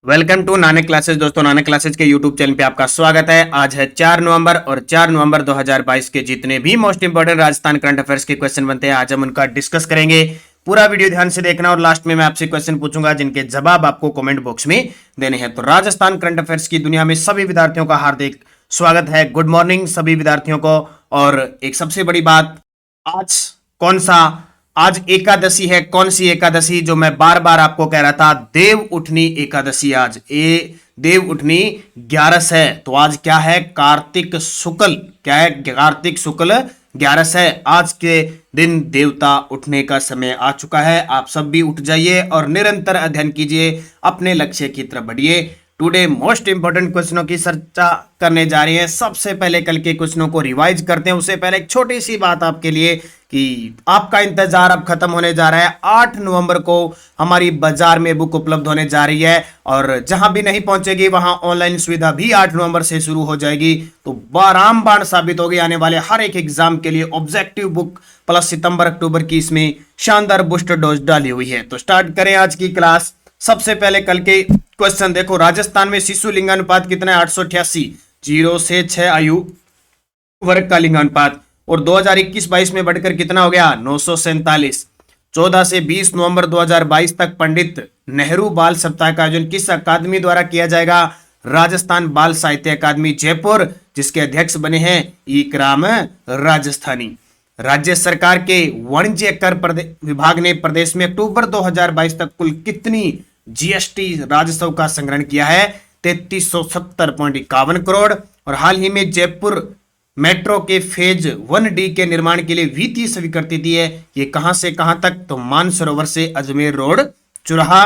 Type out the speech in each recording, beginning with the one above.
Welcome to Nanak classes. दोस्तों, Nanak classes के YouTube channel पे आपका स्वागत है। आज है 4 नवंबर और 4 नवंबर 2022 के जितने भी most important Rajasthan current affairs के क्वेश्चन बनते हैं, आज हम उनका डिस्कस करेंगे। पूरा वीडियो ध्यान से देखना और लास्ट में मैं आपसे क्वेश्चन पूछूंगा जिनके जवाब आपको कमेंट बॉक्स में देने हैं। तो राजस्थान करंट अफेयर्स की दुनिया में सभी विद्यार्थियों का हार्दिक स्वागत है। गुड मॉर्निंग सभी विद्यार्थियों को। और एक सबसे बड़ी बात, आज एकादशी है। कौन सी एकादशी? जो मैं बार बार आपको कह रहा था, देव उठनी एकादशी। आज देव उठनी 11 है। तो आज क्या है? कार्तिक शुक्ल। क्या है? कार्तिक शुक्ल 11 है। आज के दिन देवता उठने का समय आ चुका है। आप सब भी उठ जाइए और निरंतर अध्ययन कीजिए, अपने लक्ष्य की तरफ बढ़िए। टुडे मोस्ट इंपोर्टेंट क्वेश्चनों की चर्चा करने जा रही है। सबसे पहले कल के क्वेश्चनों को रिवाइज करते हैं। उससे पहले एक छोटी सी बात आपके लिए कि आपका इंतजार अब खत्म होने जा रहा है। 8 नवंबर को हमारी बाजार में बुक उपलब्ध होने जा रही है और जहां भी नहीं पहुंचेगी वहां ऑनलाइन सुविधा भी 8 नवंबर से शुरू हो जाएगी। तो रामबाण साबित होगी आने वाले हर एक एग्जाम के लिए। ऑब्जेक्टिव बुक प्लस सितंबर अक्टूबर की इसमें शानदार बूस्टर डोज डाली हुई है। तो स्टार्ट करें आज की क्लास। सबसे पहले कल के क्वेश्चन देखो। राजस्थान में शिशु लिंगानुपात कितना है? 888। 0 से 6 आयु वर्ग का लिंगानुपात। और 2021-22 में बढ़कर कितना हो गया? 947। 14 से 20 नवंबर 2022 तक पंडित नेहरू बाल सप्ताह का आयोजन किस अकादमी द्वारा किया जाएगा? राजस्थान बाल साहित्य अकादमी जयपुर, जिसके अध्यक्ष बने हैं इकराम राजस्थानी। राज्य सरकार के वाणिज्य कर विभाग ने प्रदेश में अक्टूबर 2022 तक कुल कितनी जीएसटी राजस्व का संग्रहण किया है? 3370.51 करोड़। और हाल ही में जयपुर मेट्रो के फेज 1D के निर्माण के लिए वित्तीय स्वीकृति दी है। ये कहां से कहां तक? तो मानसरोवर से अजमेर रोड चुराहा।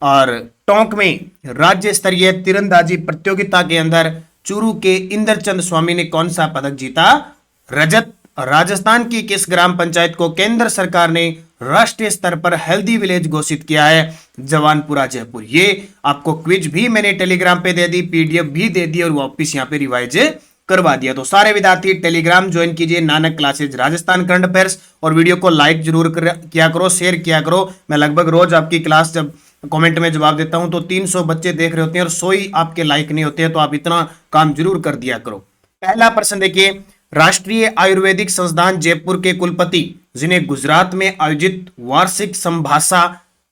और टोंक में राज्य स्तरीय तीरंदाजी प्रतियोगिता के अंदर चूरू के इंद्रचंद स्वामी ने कौन सा पदक जीता? रजत। राजस्थान की किस ग्राम पंचायत को केंद्र सरकार ने राष्ट्रीय स्तर पर हेल्दी विलेज घोषित किया है? जवानपुरा जयपुर। ये आपको क्विज भी मैंने टेलीग्राम पे दे दी, पीडीएफ भी दे दी और वापिस यहाँ पे रिवाइज करवा दिया। तो सारे विद्यार्थी टेलीग्राम ज्वाइन कीजिए, Nanak classes Rajasthan current affairs. और वीडियो को लाइक जरूर किया करो, शेयर किया करो। मैं लगभग रोज आपकी क्लास जब कमेंट में जवाब देता हूं तो 300 बच्चे देख रहे होते हैं और 100 ही आपके लाइक नहीं होते हैं। तो आप इतना काम जरूर कर दिया करो। पहला प्रश्न देखिए। राष्ट्रीय आयुर्वेदिक संस्थान जयपुर के कुलपति, जिन्हें गुजरात में आयोजित वार्षिक संभाषा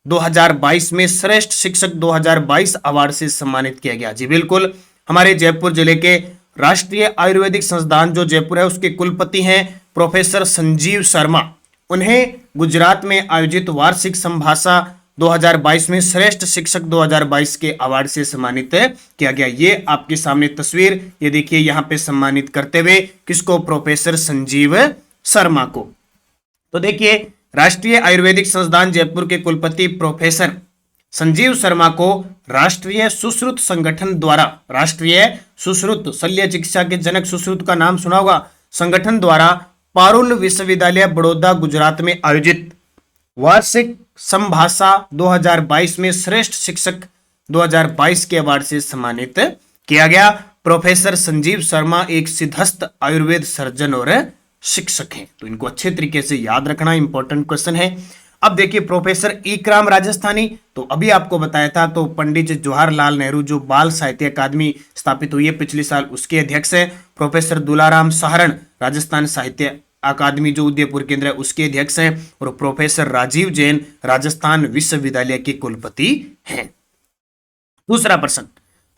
2022 में श्रेष्ठ शिक्षक 2022 अवार्ड से सम्मानित किया गया। जी बिल्कुल, हमारे जयपुर जिले के राष्ट्रीय आयुर्वेदिक संस्थान जो जयपुर है उसके कुलपति हैं प्रोफेसर संजीव शर्मा। उन्हें गुजरात में आयोजित वार्षिक संभाषा 2022 में श्रेष्ठ शिक्षक 2022 के अवार्ड से सम्मानित किया गया। ये आपके सामने तस्वीर, ये देखिए, यहां पे सम्मानित करते हुए किसको? प्रोफेसर संजीव शर्मा को। तो देखिए, राष्ट्रीय आयुर्वेदिक संस्थान जयपुर के कुलपति प्रोफेसर संजीव शर्मा को राष्ट्रीय सुश्रुत संगठन द्वारा, राष्ट्रीय सुश्रुत, शल्य चिकित्सा के जनक सुश्रुत का नाम सुना होगा, संगठन द्वारा पारुल विश्वविद्यालय बड़ौदा गुजरात में आयोजित वार्षिक संभाषा 2022 में श्रेष्ठ शिक्षक 2022 के अवार्ड से सम्मानित किया गया। प्रोफेसर संजीव शर्मा एक सिद्धस्थ आयुर्वेद सर्जन और शिक्षक हैं। तो इनको अच्छे तरीके से याद रखना, इंपॉर्टेंट क्वेश्चन है। अब देखिए, प्रोफेसर इकराम राजस्थानी, तो अभी आपको बताया था, तो पंडित जवाहरलाल नेहरू जो बाल साहित्य अकादमी स्थापित हुई है पिछले साल, उसके अध्यक्ष हैं। प्रोफेसर दुलाराम सहारण, राजस्थान साहित्य अकादमी जो उदयपुर केंद्र है उसके अध्यक्ष हैं। और प्रोफेसर राजीव जैन राजस्थान विश्वविद्यालय के कुलपति हैं। दूसरा प्रश्न,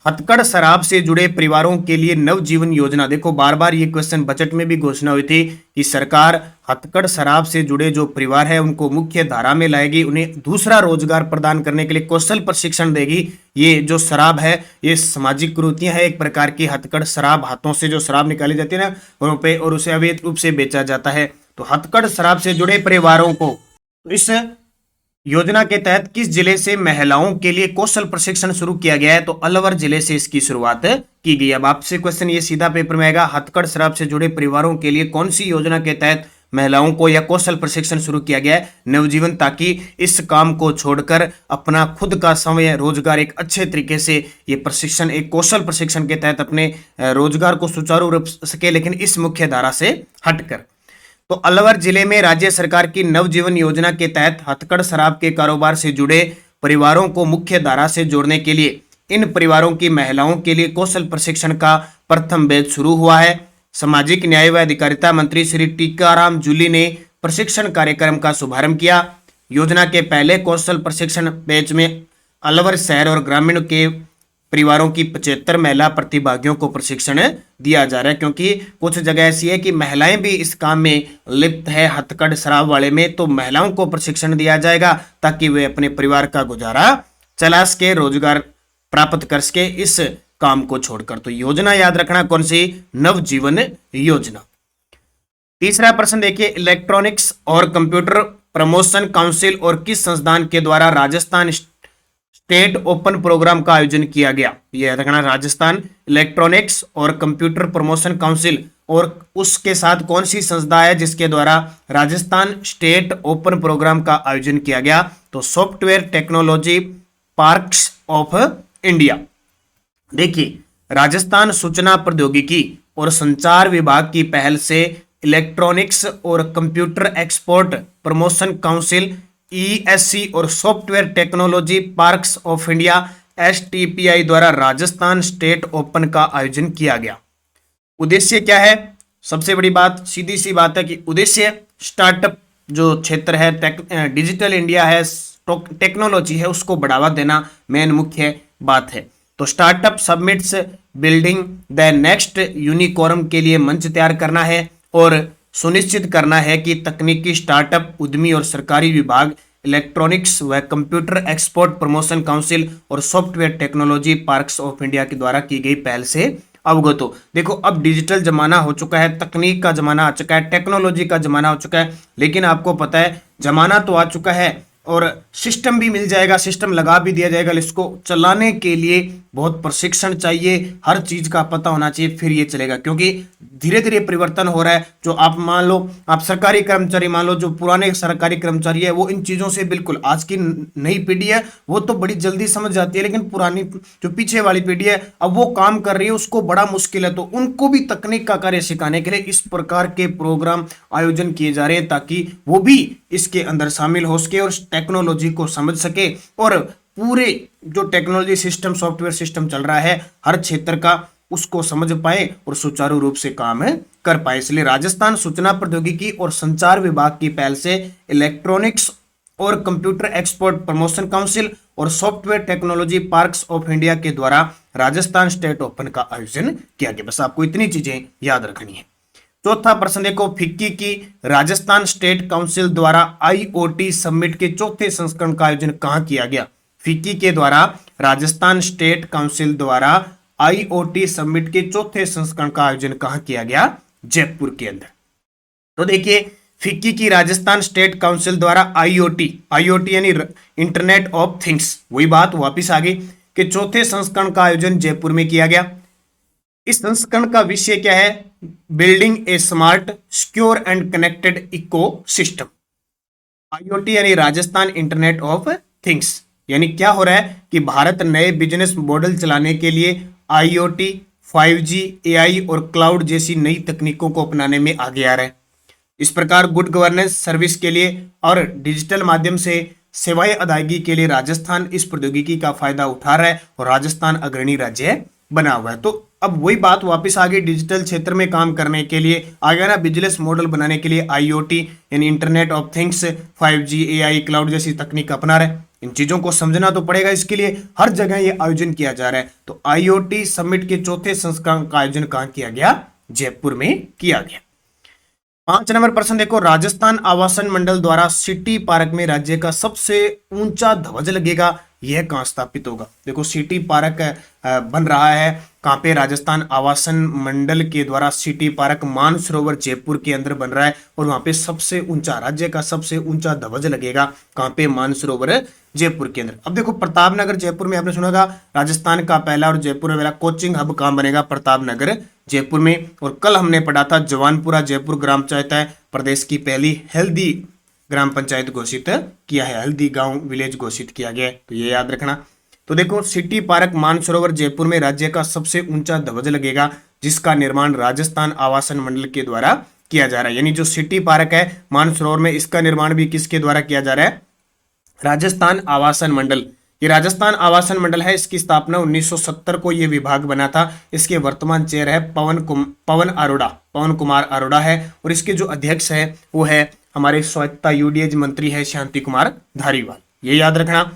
हथकड़ शराब से जुड़े परिवारों के लिए नवजीवन योजना। देखो, बार बार ये क्वेश्चन बजट में भी घोषणा हुई थी कि सरकार हथकड़ शराब से जुड़े जो परिवार है उनको मुख्य धारा में लाएगी, उन्हें दूसरा रोजगार प्रदान करने के लिए कौशल प्रशिक्षण देगी। ये जो शराब है ये सामाजिक कुरीतियां है, एक प्रकार की हथकड़ शराब, हाथों से जो शराब निकाली जाती है ना पे और उसे अवैध रूप से बेचा जाता है। तो हथकड़ शराब से जुड़े परिवारों को इस योजना के तहत किस जिले से महिलाओं के लिए कौशल प्रशिक्षण शुरू किया गया है? तो अलवर जिले से इसकी शुरुआत की गई। अब आपसे क्वेश्चन ये सीधा पेपर में आएगा, हथकड़ शराब से जुड़े परिवारों के लिए कौन सी योजना के तहत महिलाओं को या कौशल प्रशिक्षण शुरू किया गया है? नवजीवन, ताकि इस काम को छोड़कर अपना खुद का समय रोजगार एक अच्छे तरीके से ये प्रशिक्षण, एक कौशल प्रशिक्षण के तहत अपने रोजगार को सुचारू रूप सके, लेकिन इस मुख्य धारा से हटकर। तो अलवर जिले में राज्य सरकार की नवजीवन योजना के तहत हथकड़ शराब के कारोबार से जुड़े परिवारों को मुख्य धारा से जोड़ने के लिए इन परिवारों की महिलाओं के लिए कौशल प्रशिक्षण का प्रथम बैच शुरू हुआ है। सामाजिक न्याय व अधिकारिता मंत्री श्री टीकाराम जूली ने प्रशिक्षण कार्यक्रम का शुभारंभ किया। योजना के पहले कौशल प्रशिक्षण बैच में अलवर शहर और ग्रामीण के परिवारों की 75 महिला प्रतिभागियों को प्रशिक्षण दिया जा रहा है, क्योंकि कुछ जगह ऐसी है कि महिलाएं भी इस काम में लिप्त है, हथकढ़ शराब वाले में, तो महिलाओं को प्रशिक्षण दिया जाएगा ताकि वे अपने परिवार का गुजारा चला सके, रोजगार प्राप्त कर सके इस काम को छोड़कर। तो योजना याद रखना कौन सी, नवजीवन योजना। तीसरा प्रश्न देखिए, इलेक्ट्रॉनिक्स और कंप्यूटर प्रमोशन काउंसिल और किस संस्थान के द्वारा राजस्थान स्टेट ओपन प्रोग्राम का आयोजन किया गया। यह रखना, राजस्थान इलेक्ट्रॉनिक्स और कंप्यूटर प्रमोशन काउंसिल और उसके साथ कौन सी संस्था है जिसके द्वारा राजस्थान स्टेट ओपन प्रोग्राम का आयोजन किया गया, तो software technology parks of India. देखिए, राजस्थान सूचना प्रौद्योगिकी और संचार विभाग की पहल से इलेक्ट्रॉनिक्स और computer export promotion council ESC और software technology parks of India STPI द्वारा राजस्थान स्टेट ओपन का आयोजन किया गया। उद्देश्य क्या है, सबसे बड़ी बात, सीधी सी बात है कि उद्देश्य स्टार्टअप जो क्षेत्र है, डिजिटल इंडिया है, टेक्नोलॉजी है, उसको बढ़ावा देना मेन मुख्य बात है। तो startup submits building the next unicorn के लिए मंच तैयार करना है और सुनिश्चित करना है कि तकनीकी स्टार्टअप उद्यमी और सरकारी विभाग इलेक्ट्रॉनिक्स व कंप्यूटर एक्सपोर्ट प्रमोशन काउंसिल और software technology parks of India के द्वारा की गई पहल से अवगत हो। देखो, अब डिजिटल जमाना हो चुका है, तकनीक का जमाना आ चुका है, टेक्नोलॉजी का जमाना हो चुका है, लेकिन आपको पता है जमाना तो आ चुका है और सिस्टम भी मिल जाएगा, सिस्टम लगा भी दिया जाएगा, इसको चलाने के लिए बहुत प्रशिक्षण चाहिए, हर चीज का पता होना चाहिए, फिर ये चलेगा, क्योंकि धीरे धीरे परिवर्तन हो रहा है। जो आप मान लो, आप सरकारी कर्मचारी मान लो, जो पुराने सरकारी कर्मचारी है वो इन चीजों से बिल्कुल, आज की नई पीढ़ी है वो तो बड़ी जल्दी समझ जाती है, लेकिन पुरानी जो पीछे वाली पीढ़ी है अब वो काम कर रही है, उसको बड़ा मुश्किल है, तो उनको भी तकनीक का कार्य सिखाने के लिए इस प्रकार के प्रोग्राम आयोजन किए जा रहे हैं ताकि वो भी इसके अंदर शामिल हो सके और टेक्नोलॉजी को समझ सके और पूरे जो टेक्नोलॉजी सिस्टम, सॉफ्टवेयर सिस्टम चल रहा है हर क्षेत्र का, उसको समझ पाए और सुचारू रूप से काम कर पाए। इसलिए राजस्थान सूचना प्रौद्योगिकी और संचार विभाग की पहल से इलेक्ट्रॉनिक्स और कंप्यूटर एक्सपोर्ट प्रमोशन काउंसिल और software technology parks of India के द्वारा राजस्थान स्टेट ओपन का आयोजन किया गया। बस आपको इतनी चीजें याद रखनी है। चौथा प्रश्न देखो, फिक्की की राजस्थान स्टेट काउंसिल द्वारा IoT समिट के चौथे संस्करण का आयोजन कहां किया गया। फिक्की के द्वारा राजस्थान स्टेट काउंसिल द्वारा IoT समिट के चौथे संस्करण का आयोजन कहां किया गया, जयपुर के अंदर। तो देखिए, फिक्की की राजस्थान स्टेट काउंसिल द्वारा IoT यानी इंटरनेट ऑफ थिंग्स, वही बात वापिस आ गई कि चौथे संस्करण का आयोजन जयपुर में किया गया। इस संस्करण का विषय क्या है, building A smart secure and connected ecosystem. IoT यानी राजस्थान इंटरनेट ऑफ थिंग्स, यानी क्या हो रहा है कि भारत नए बिजनेस मॉडल चलाने के लिए IoT, 5G, AI और क्लाउड जैसी नई तकनीकों को अपनाने में आगे आ रहा है। इस प्रकार गुड गवर्नेंस सर्विस के लिए और डिजिटल माध्यम से सेवाएं अदायगी के लिए राजस्थान इस प्रौद्योगिकी का फायदा उठा रहा है और राजस्थान अग्रणी राज्य बना हुआ है। तो अब वही बात वापस आ गई, डिजिटल क्षेत्र में काम करने के लिए आ गया ना, बिजनेस मॉडल बनाने के लिए IoT यानी internet of things, 5G, AI, cloud जैसी तकनीक अपना रहे। इन चीजों को समझना तो पड़ेगा, इसके लिए हर जगह ये आयोजन किया जा रहा है। तो IoT समिट के चौथे संस्करण का आयोजन कहां किया गया, जयपुर में किया गया। 5 नंबर प्रश्न देखो, राजस्थान आवासन मंडल द्वारा सिटी पार्क में राज्य का सबसे ऊंचा ध्वज लगेगा, यह कहां स्थापित होगा। देखो, सिटी पार्क बन रहा है कहां पे, राजस्थान आवासन मंडल के द्वारा सिटी पार्क मानसरोवर जयपुर के अंदर बन रहा है और वहां पे सबसे ऊंचा, राज्य का सबसे ऊंचा ध्वज लगेगा कहां पे, मानसरोवर जयपुर के अंदर। अब देखो, प्रतापनगर जयपुर में आपने सुना होगा राजस्थान का पहला और जयपुर में कोचिंग हब कहां बनेगा, प्रतापनगर जयपुर में। और कल हमने पढ़ा था जवानपुरा जयपुर ग्राम पंचायत है प्रदेश की पहली हेल्दी ग्राम पंचायत घोषित किया है, हल्दी गांव विलेज घोषित किया गया है, तो ये याद रखना। तो देखो, सिटी पार्क मानसरोवर जयपुर में राज्य का सबसे ऊंचा ध्वज लगेगा जिसका निर्माण राजस्थान आवासन मंडल के द्वारा किया जा रहा है। यानी जो सिटी पार्क है मानसरोवर में, इसका निर्माण भी किसके द्वारा किया जा रहा है, राजस्थान आवासन मंडल ये राजस्थान आवासन मंडल है, इसकी स्थापना 1970 को ये विभाग बना था। इसके वर्तमान चेयर है पवन कुमार अरोड़ा है, और इसके जो अध्यक्ष है वो है हमारे स्वायत्ता यूडीएच मंत्री है शांति कुमार धारीवाल, ये याद रखना।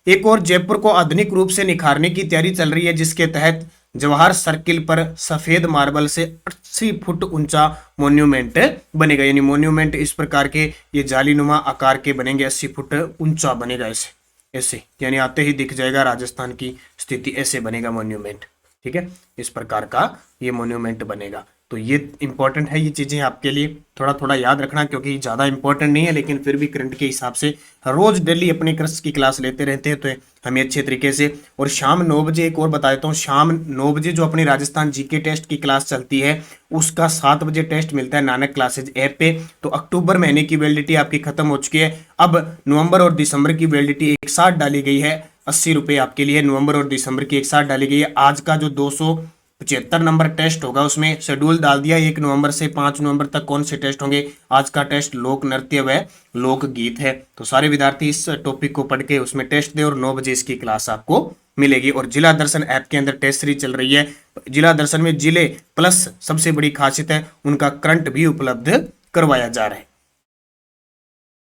एक और जयपुर को आधुनिक रूप से निखारने की तैयारी चल रही है, जिसके तहत जवाहर सर्किल पर सफेद मार्बल से 80 फुट ऊंचा मोन्यूमेंट बनेगा। यानी मोन्यूमेंट इस प्रकार के ये जालीनुमा आकार के बनेंगे, 80 फुट ऊंचा बनेगा ऐसे ऐसे, यानी आते ही दिख जाएगा राजस्थान की स्थिति, ऐसे बनेगा मोन्यूमेंट। ठीक है, इस प्रकार का ये मोन्यूमेंट बनेगा। तो ये इंपॉर्टेंट है, ये चीजें आपके लिए थोड़ा थोड़ा याद रखना, क्योंकि ज़्यादा इंपॉर्टेंट नहीं है, लेकिन फिर भी करंट के हिसाब से रोज डेली अपने कृषि की क्लास लेते रहते हैं, तो हमें अच्छे तरीके से। और शाम 9 बजे एक और बता देता हूँ, शाम 9 बजे जो अपनी राजस्थान जीके टेस्ट की क्लास चलती है, उसका 7 बजे टेस्ट मिलता है नानक क्लासेज ऐप पे। तो अक्टूबर महीने की वैलिडिटी आपकी खत्म हो चुकी है, अब नवंबर और दिसंबर की वैलिडिटी एक साथ डाली गई है। 80 रुपये आपके लिए नवंबर और दिसंबर की एक साथ डाली गई है। आज का जो 275 नंबर टेस्ट होगा उसमें शेड्यूल डाल दिया, 1 नवंबर से 5 नवंबर तक कौन से टेस्ट होंगे। आज का टेस्ट लोक नृत्य व लोक गीत है, तो सारे विद्यार्थी इस टॉपिक को पढ़ के उसमें टेस्ट दे, और 9 बजे इसकी क्लास आपको मिलेगी। और जिला दर्शन ऐप के अंदर टेस्ट सीरीज चल रही है। जिला दर्शन में जिले प्लस सबसे बड़ी खासियत है उनका करंट भी उपलब्ध करवाया जा रहा है।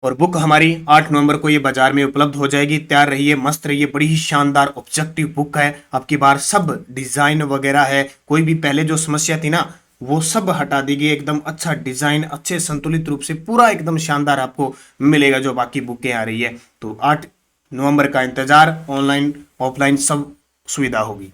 और बुक हमारी 8 नवंबर को ये बाजार में उपलब्ध हो जाएगी। तैयार रहिए, मस्त रहिए, बड़ी ही शानदार ऑब्जेक्टिव बुक है। आपकी बार सब डिजाइन वगैरह है, कोई भी पहले जो समस्या थी ना वो सब हटा दी गई, एकदम अच्छा डिजाइन, अच्छे संतुलित रूप से पूरा एकदम शानदार आपको मिलेगा जो बाकी बुकें आ रही है। तो 8 नवंबर का इंतजार, ऑनलाइन ऑफलाइन सब सुविधा होगी।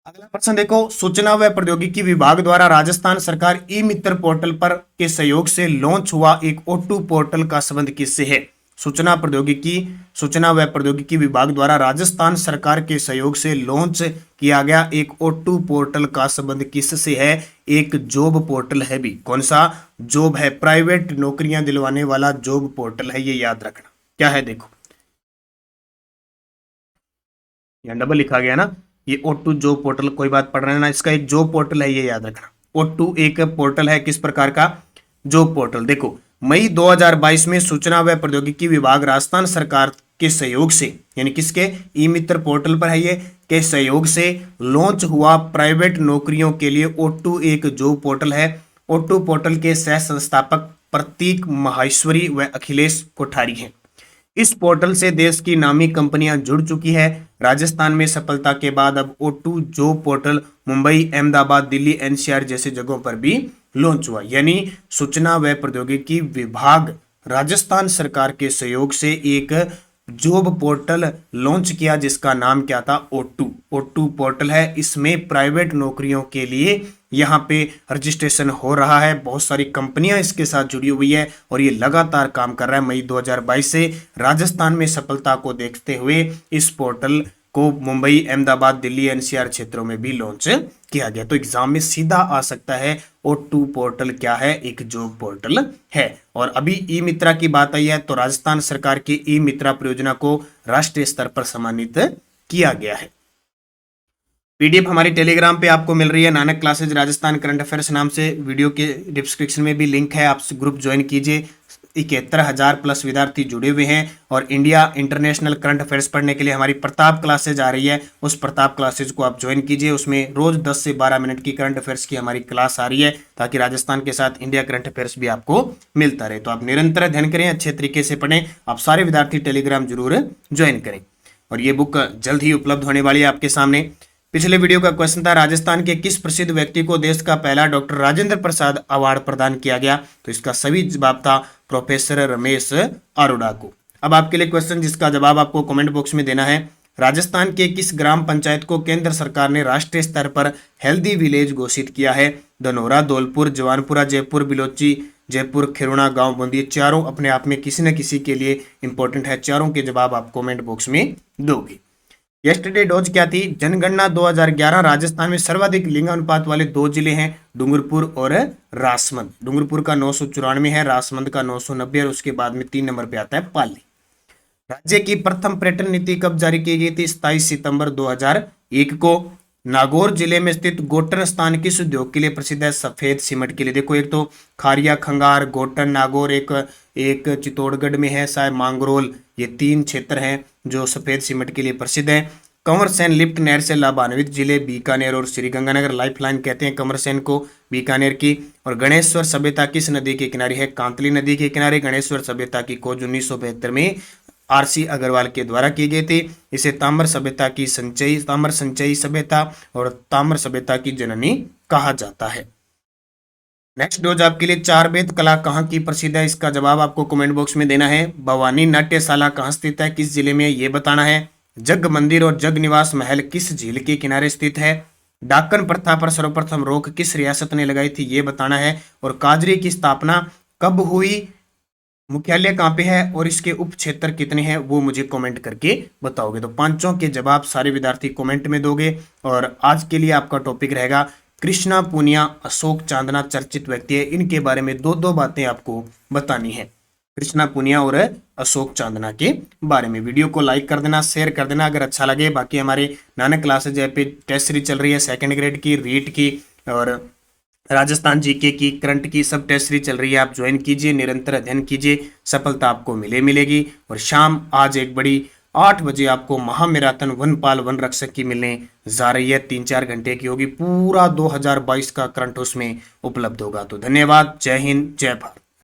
अगला प्रश्न देखो, सूचना व प्रौद्योगिकी विभाग द्वारा राजस्थान सरकार ई मित्र पोर्टल पर के सहयोग से लॉन्च हुआ एक O2 पोर्टल का संबंध किससे है। सूचना व प्रौद्योगिकी विभाग द्वारा राजस्थान सरकार के सहयोग से लॉन्च किया गया एक O2 पोर्टल का संबंध किससे है। एक जॉब पोर्टल है भी, कौन सा जॉब है, प्राइवेट नौकरियां दिलवाने वाला जॉब पोर्टल है, ये याद रखना। क्या है देखो, यहाँ डबल लिखा गया ना, ये O2 जॉब पोर्टल, कोई बात पढ़ रहे हैं ना, इसका एक जॉब पोर्टल है, ये याद रखना। O2 एक पोर्टल है, किस प्रकार का, जॉब पोर्टल। देखो मई 2022 में सूचना व प्रौद्योगिकी विभाग राजस्थान सरकार के सहयोग से, यानी किसके, ई मित्र पोर्टल पर है ये, के सहयोग से लॉन्च हुआ प्राइवेट नौकरियों के लिए O2 एक जॉब पोर्टल है। O2 पोर्टल के सह संस्थापक प्रतीक माहेश्वरी व अखिलेश कोठारी हैं। इस पोर्टल से देश की नामी कंपनियां जुड़ चुकी है। राजस्थान में सफलता के बाद अब O2 job portal Mumbai, Ahmedabad, Delhi, NCR जैसे जगहों पर भी लॉन्च हुआ। यानी सूचना व प्रौद्योगिकी विभाग राजस्थान सरकार के सहयोग से एक जॉब पोर्टल लॉन्च किया, जिसका नाम क्या था, O2 पोर्टल है। इसमें प्राइवेट नौकरियों के लिए यहाँ पे रजिस्ट्रेशन हो रहा है, बहुत सारी कंपनियां इसके साथ जुड़ी हुई है और ये लगातार काम कर रहा है। मई 2022 से राजस्थान में सफलता को देखते हुए इस पोर्टल को मुंबई, अहमदाबाद, दिल्ली, NCR क्षेत्रों में भी लॉन्च किया गया। तो एग्जाम में सीधा आ सकता है O2 पोर्टल क्या है, एक जॉब पोर्टल है। और अभी ई मित्रा की बात आई है, तो राजस्थान सरकार की ई मित्रा परियोजना को राष्ट्रीय स्तर पर सम्मानित किया गया है। PDF हमारी टेलीग्राम पे आपको मिल रही है, Nanak classes Rajasthan current affairs नाम से। वीडियो के डिस्क्रिप्शन में भी लिंक है, आप ग्रुप ज्वाइन कीजिए। 71,000 प्लस विद्यार्थी जुड़े हुए हैं। और इंडिया इंटरनेशनल करंट अफेयर्स पढ़ने के लिए हमारी प्रताप क्लासेज आ रही है, उस प्रताप क्लासेज को आप ज्वाइन कीजिए। उसमें रोज 10 से 12 मिनट की करंट अफेयर्स की हमारी क्लास आ रही है, ताकि राजस्थान के साथ इंडिया करंट अफेयर्स भी आपको मिलता रहे। तो आप निरंतर अध्ययन करें, अच्छे तरीके से पढ़ें। आप सारे विद्यार्थी टेलीग्राम जरूर ज्वाइन करें। और ये बुक जल्द ही उपलब्ध होने वाली है आपके सामने। पिछले वीडियो का क्वेश्चन था, राजस्थान के किस प्रसिद्ध व्यक्ति को देश का पहला डॉक्टर राजेंद्र प्रसाद अवार्ड प्रदान किया गया। तो इसका सही जवाब था प्रोफेसर रमेश अरोड़ा को। अब आपके लिए क्वेश्चन जिसका जवाब आपको कमेंट बॉक्स में देना है। राजस्थान के किस ग्राम पंचायत को केंद्र सरकार ने राष्ट्रीय स्तर पर हेल्दी विलेज घोषित किया है। धनोरा, धौलपुर, जवानपुरा, जयपुर, बिलोची, जयपुर, खिरोना, गांव बूंदी, ये चारों अपने आप में किसी न किसी के लिए इंपॉर्टेंट है। चारों के जवाब आप कमेंट बॉक्स में दोगे। यस्टरडे डोज क्या थी, जनगणना 2011 राजस्थान में सर्वाधिक लिंगानुपात वाले 2 जिले हैं, डूंगरपुर और राजसमंद। डूंगरपुर का 994 है, राजसमंद का 990 और उसके बाद में 3 नंबर पे आता है पाली। राज्य की प्रथम पर्यटन नीति कब जारी की गई थी, 27 सितंबर 2001 को। नागौर जिले में स्थित गोटन स्थान किस उद्योग के लिए प्रसिद्ध है, सफेद सीमेंट के लिए। देखो एक तो खारिया, खंगार, गोटन, नागौर, एक चित्तौड़गढ़ में है शायद मांगरोल, ये 3 क्षेत्र हैं जो सफेद सीमेंट के लिए प्रसिद्ध है। कंवरसेन लिफ्ट नहर से लाभान्वित जिले बीकानेर और श्रीगंगानगर, लाइफलाइन कहते हैं कंवरसेन को बीकानेर की। और गणेश्वर सभ्यता किस नदी के किनारे है? कांतली नदी के किनारे गणेश्वर सभ्यता की खोज 1972 में आरसी अग्रवाल के द्वारा की गई थी। इसे ताम्र सभ्यता की ताम्र संचयी सभ्यता और ताम्र सभ्यता की जननी कहा जाता है। नेक्स्ट डोज आपके लिए, चार वेद कला कहाँ की प्रसिद्ध है? इसका जवाब आपको कमेंट बॉक्स में देना है। भवानी नाट्यशाला कहाँ स्थित है? किस जिले में? ये बताना है। जग मंदिर और जग निवास महल किस झील के किनारे स्थित है? डाकन प्रथा पर सर्वप्रथम रोक किस रियासत ने लगाई थी? ये बताना है। और काजरी की स्थापना कब हुई? मुख्यालय कहाँ पे है और इसके उप क्षेत्र कितने हैं? वो मुझे कमेंट करके बताओगे। तो पांचों के जवाब सारे विद्यार्थी कमेंट में दोगे। और आज के लिए आपका टॉपिक रहेगा कृष्णा पूनिया, अशोक चांदना चर्चित व्यक्ति है, इनके बारे में दो दो बातें आपको बतानी है, कृष्णा पूनिया और अशोक चांदना के बारे में। वीडियो को लाइक कर देना, शेयर कर देना अगर अच्छा लगे। बाकी हमारे नानक क्लासेज ऐप पे टेस्ट सीरीज चल रही है, 2nd ग्रेड की, रीट की और राजस्थान जीके की, करंट की, सब टेस्ट सीरीज चल रही है। आप ज्वाइन कीजिए, निरंतर अध्ययन कीजिए, सफलता आपको मिलेगी। और शाम आज एक बड़ी 8 बजे आपको महामैराथन वनपाल वन रक्षक की मिलने जा रही है। 3-4 घंटे की होगी, पूरा 2022 का करंट उसमें उपलब्ध होगा। तो धन्यवाद, जय हिंद, जय भारत।